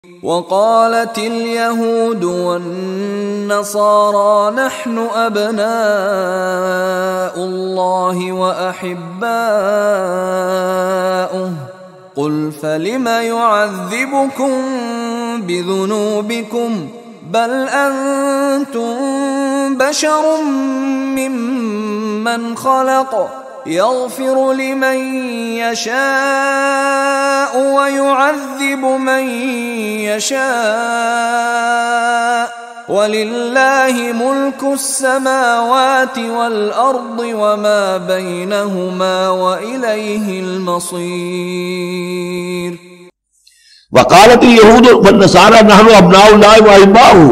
वक़ालतिल यहूदु वन्नसारा नहनु अब्नाउल्लाहि व अहिब्बाउहु क़ुल फ़लिमा युअज़्ज़िबुकुम बिज़ुनूबिकुम बल अंतुम बशरुम मिम्मन ख़लक़ यग़फ़िरु लिमन यशाअ व युअज़्ज़िबु मन यशाअ वलिल्लाहि मुल्कुस समावाति वल अर्दि वमा बैनहुमा व इलैहिल मसीर। वक़ालतिल यहूद वन्नसारा नहनु अब्नाउल्लाह व अहिब्बाहु,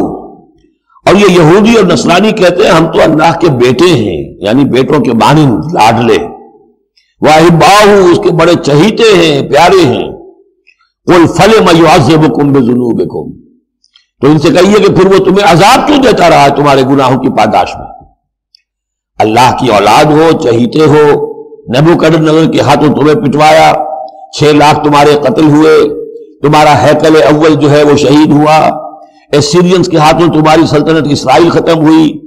और ये यहूदी और नसरानी कहते हैं हम तो अल्लाह के बेटे हैं, यानी बेटों के मानिंद लाडले। व अहिब्बाहु, उसके बड़े चहीते हैं, प्यारे हैं। कुल फलिमा युअज़्ज़िबुकुम बिज़ुनूबिकुम, तो इनसे कहिए कि फिर वो तुम्हें अजाब क्यों देता रहा है तुम्हारे गुनाहों की पादाश में। अल्लाह की औलाद हो, चहीते हो, नबूकदनेस्सर के हाथों तुम्हें पिटवाया, 6 लाख तुम्हारे कत्ल हुए, तुम्हारा हैकल अव्वल जो है वो शहीद हुआ, एसीरियंस के हाथों तुम्हारी सल्तनत इस्राइल खत्म हुई,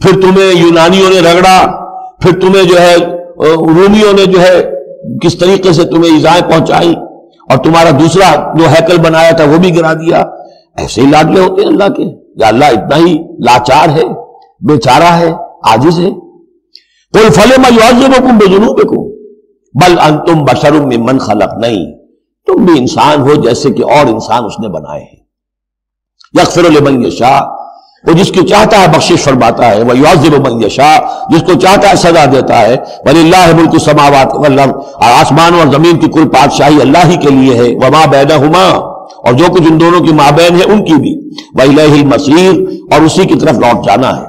फिर तुम्हें यूनानियों ने रगड़ा, फिर तुम्हें जो है रूमियों ने जो है किस तरीके से तुम्हें इज़ाएं पहुंचाई, और तुम्हारा दूसरा जो हैकल बनाया था वो भी गिरा दिया। ऐसे ही लाडले होते हैं अल्लाह के, या अल्लाह इतना ही लाचार है, बेचारा है, आजिज है। कुल फलिमा युअज़्ज़िबुकुम बिज़ुनूबिकुम बल अंतुम बशरुम मिम्मन खलक, नहीं तुम भी इंसान हो जैसे कि और इंसान उसने बनाए हैं। यग़फ़िरु लिमन यशा, वो जिसको चाहता है बख्शिश फरमाता है, वह युअज़्ज़िबु मन यशा, जिसको चाहता है सजा देता है। वलिल्लाहि मुल्कु समावाति वल अर्द, आसमान और जमीन की कुल बादशाही अल्लाह ही के लिए है। वमा बैनहुमा, और जो कुछ इन दोनों की माबैन है उनकी भी। व इलैहिल मसीर, और उसी की तरफ लौट जाना है।